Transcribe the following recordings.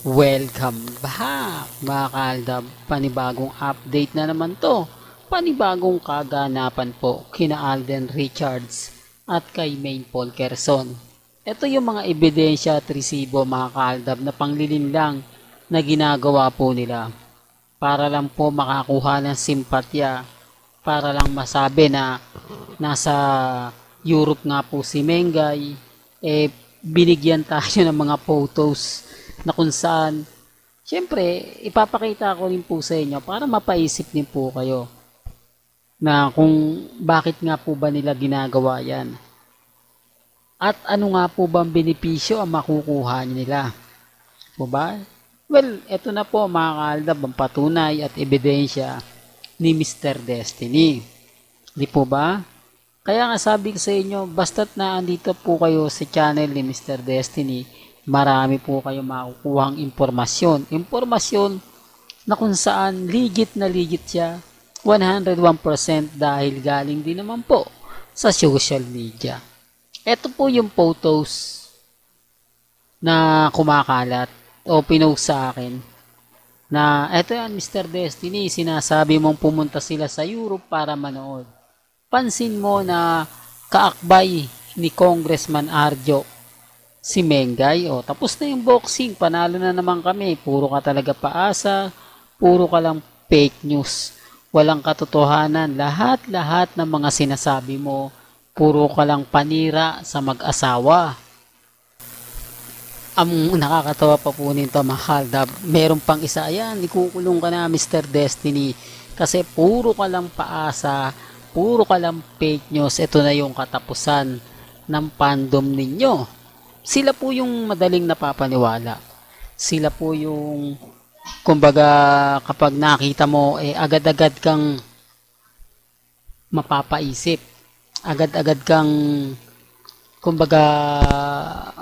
Welcome back mga kaaldab, panibagong update na naman to, panibagong kaganapan po kina Alden Richards at kay Maine Paul Quezon. Ito yung mga ebidensya at resibo mga kaaldab na panglilinlang na ginagawa po nila para lang po makakuha ng simpatya, para lang masabi na nasa Europe nga po si Mengay, binigyan tayo ng mga photos na kung saan, syempre, ipapakita ko rin po sa inyo para mapaisip din po kayo na kung bakit nga po ba nila ginagawa yan. At ano nga po bang benepisyo ang makukuha nila. Po ba? Well, eto na po mga kaaldab ang patunay at ebidensya ni Mr. Destiny. Di po ba? Kaya nga sabi ko sa inyo, basta't na andito po kayo sa channel ni Mr. Destiny, marami po kayo makukuhang impormasyon. Impormasyon na kung saan legit na legit siya, 101% dahil galing din naman po sa social media. Ito po yung photos na kumakalat o pinost sa akin na eto yan Mr. Destiny, sinasabi mong pumunta sila sa Europe para manood. Pansin mo na kaakbay ni Congressman Arjo si Mengay, tapos na yung boxing, panalo na naman kami, puro ka talaga paasa, puro ka lang fake news, walang katotohanan, lahat-lahat ng mga sinasabi mo, puro ka lang panira sa mag-asawa. Ang nakakatawa pa po nito mga kaaldab, meron pang isa, ayan, ikukulong ka na Mr. Destiny, kasi puro ka lang paasa, puro ka lang fake news, ito na yung katapusan ng fandom ninyo. Sila po yung madaling napapaniwala. Sila po yung, kumbaga, kapag nakita mo, agad-agad kang mapapaisip. Agad-agad kang, kumbaga,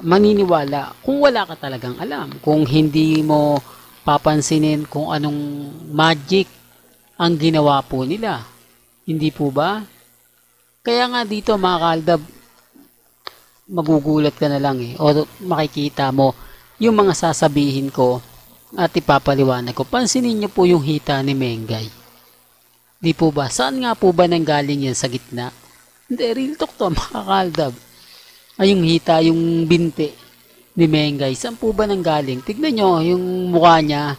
maniniwala kung wala ka talagang alam. Kung hindi mo papansinin kung anong magic ang ginawa po nila. Hindi po ba? Kaya nga dito mga kaaldab, magugulat ka na lang o makikita mo yung mga sasabihin ko at ipapaliwanag ko. Pansinin nyo po yung hita ni Mengay. Di po ba? Saan nga po ba nanggaling yan sa gitna? Hindi, real talk to mga kaaldab. Ay yung hita, yung binti ni Mengay. Saan po ba nanggaling? Tignan nyo yung mukha niya.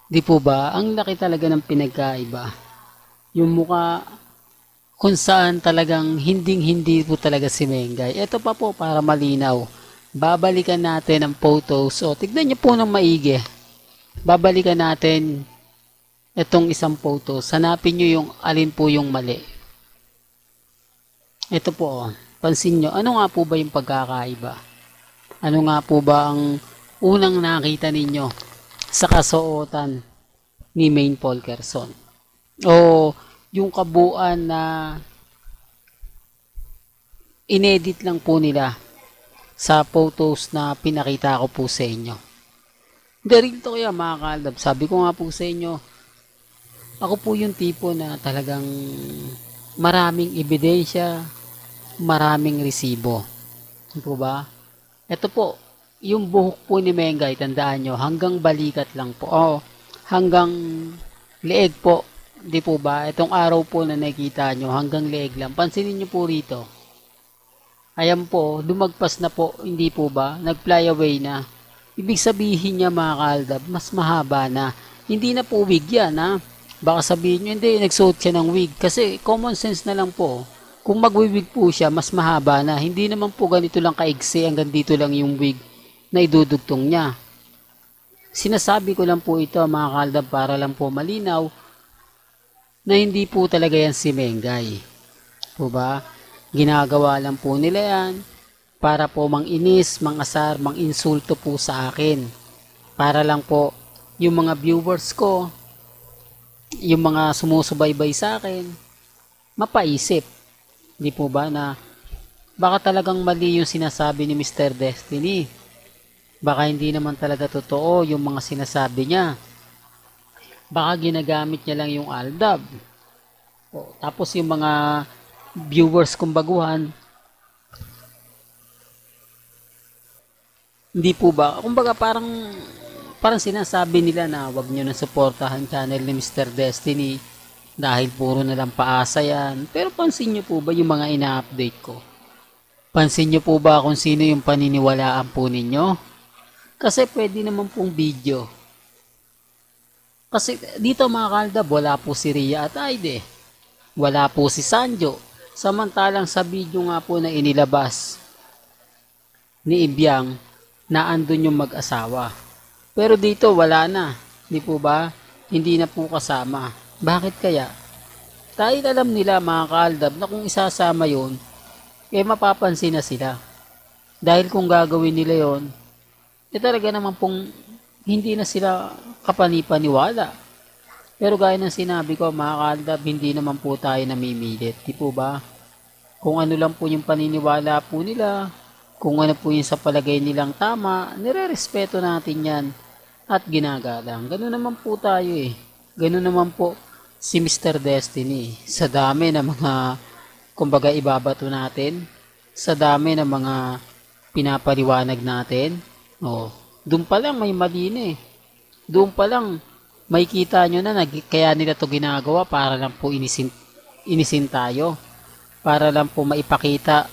Di po ba? Ang laki talaga ng pinagkaiba. Yung mukha kung saan talagang hinding-hindi po talaga si Mengay. Ito pa po para malinaw. Babalikan natin ang photos. Tignan niyo po ng maigi. Babalikan natin itong isang photo. Hanapin niyo yung alin po yung mali. Ito po. Pansin niyo, ano nga po ba yung pagkakaiba? Ano nga po ba ang unang nakita ninyo sa kasuotan ni Maine Paul Quezon? Yung kabuuan na inedit lang po nila sa photos na pinakita ko po sa inyo. Dahil ito kaya mga kaaldab, sabi ko nga po sa inyo, ako po yung tipo na talagang maraming ebidensya, maraming resibo. Po ba? Ito po, yung buhok po ni Mengay, tandaan nyo, hanggang balikat lang po. Hanggang leeg po. Di po ba? Itong araw po na nakikita nyo, hanggang leeg lang. Pansinin nyo po rito. Ayan po, lumagpas na po, hindi po ba? Nag-fly away na. Ibig sabihin niya mga kaaldab, mas mahaba na. Hindi na po wig yan, ha? Baka sabihin nyo, hindi, nagsuot siya ng wig. Kasi common sense na lang po. Kung magwi-wig po siya, mas mahaba na. Hindi naman po ganito lang kaigsi, hanggang dito lang yung wig na idudugtong niya. Sinasabi ko lang po ito mga kaaldab para lang po malinaw na hindi po talaga yan si Mengay. Po ba? Ginagawa lang po nila yan para po manginis, mangasar, manginsulto po sa akin. Para lang po yung mga viewers ko, yung mga sumusubaybay sa akin, mapaisip. Hindi po ba na baka talagang mali yung sinasabi ni Mr. Destiny. Baka hindi naman talaga totoo yung mga sinasabi niya. Baka ginagamit niya lang yung aldab. Tapos yung mga viewers kong baguhan, hindi po ba? Kumbaga parang parang sinasabi nila na wag nyo na suportahan channel ni Mr. Destiny dahil puro na lang paasa yan. Pero pansin nyo po ba yung mga ina-update ko? Pansin nyo po ba kung sino yung paniniwalaan po ninyo? Kasi pwede naman pong video. Kasi dito mga kaldab, wala po si Rhea at Aide. Wala po si Sanjo. Samantalang sa video nga po na inilabas ni Ibiang na andun yung mag-asawa. Pero dito wala na. Di po ba? Hindi na po kasama. Bakit kaya? Dahil alam nila mga kaaldab na kung isasama yon, mapapansin na sila. Dahil kung gagawin nila yon, talaga naman pong hindi na sila kapanipaniwala. Pero gaya ng sinabi ko mga kaaldab, hindi naman po tayo namimilit. Di po ba? Kung ano lang po yung paniniwala po nila, kung ano po yung sa palagay nilang tama, nire-respeto natin yan at ginagalang. Ganun naman po tayo eh. Ganun naman po si Mr. Destiny. Sa dami ng mga kumbaga ibabato natin, sa dami ng mga pinapaliwanag natin, doon pa lang may mali na eh. Doon pa lang may kita nyo na kaya nila to ginagawa para lang po inisin tayo. Para lang po maipakita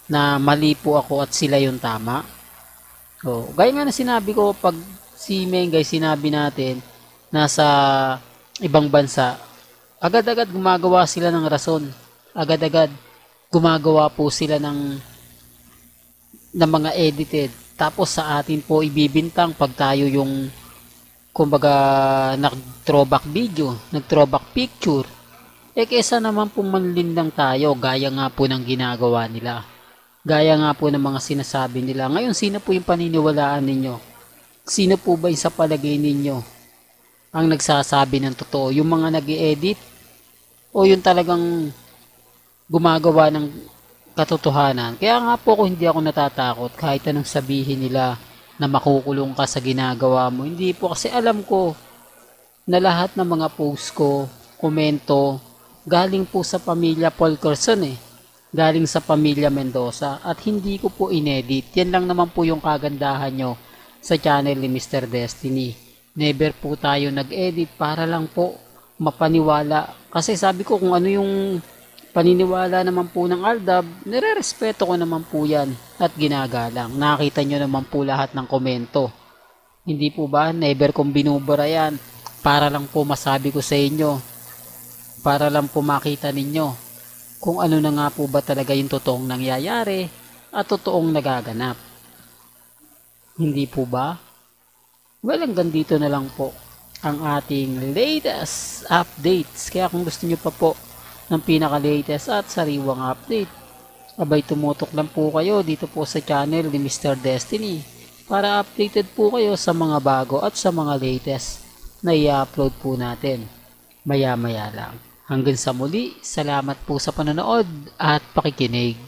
na mali po ako at sila yung tama. Gaya nga na sinabi ko, pag si Mengay sinabi natin nasa ibang bansa, agad-agad gumagawa sila ng rason. Agad-agad gumagawa po sila ng mga edited. Tapos sa atin po ibibintang pag tayo yung kumbaga nag-throwback video, nag-throwback picture. Kesa naman po manlindang tayo, gaya nga po ng ginagawa nila. Gaya nga po ng mga sinasabi nila. Ngayon, sino po yung paniniwalaan ninyo? Sino po ba yung sa palagay ninyo ang nagsasabi ng totoo? Yung mga nag-i-edit? O yung talagang gumagawa ng katotohanan? Kaya nga po hindi ako natatakot kahit anong sabihin nila na makukulong ka sa ginagawa mo. Hindi po, kasi alam ko na lahat ng mga post ko, komento, galing po sa pamilya Paul Carson eh. Galing sa pamilya Mendoza at hindi ko po inedit. Yan lang naman po yung kagandahan nyo sa channel ni Mr. Destiny. Never po tayo nag-edit para lang po mapaniwala. Kasi sabi ko kung ano yung paniniwala naman po ng Aldab, nire-respeto ko naman po yan at ginagalang. Nakita nyo naman po lahat ng komento. Hindi po ba? Never kong binubura yan. Para lang po masabi ko sa inyo. Para lang po makita ninyo kung ano na nga po ba talaga yung totoong nangyayari at totoong nagaganap. Hindi po ba? Well, hanggang dito na lang po ang ating latest updates. Kaya kung gusto nyo pa po ng pinaka-latest at sariwang update, abay tumutok lang po kayo dito po sa channel ni Mr. Destiny para updated po kayo sa mga bago at sa mga latest na i-upload po natin maya-maya lang. Hanggang sa muli, salamat po sa panonood at pakikinig.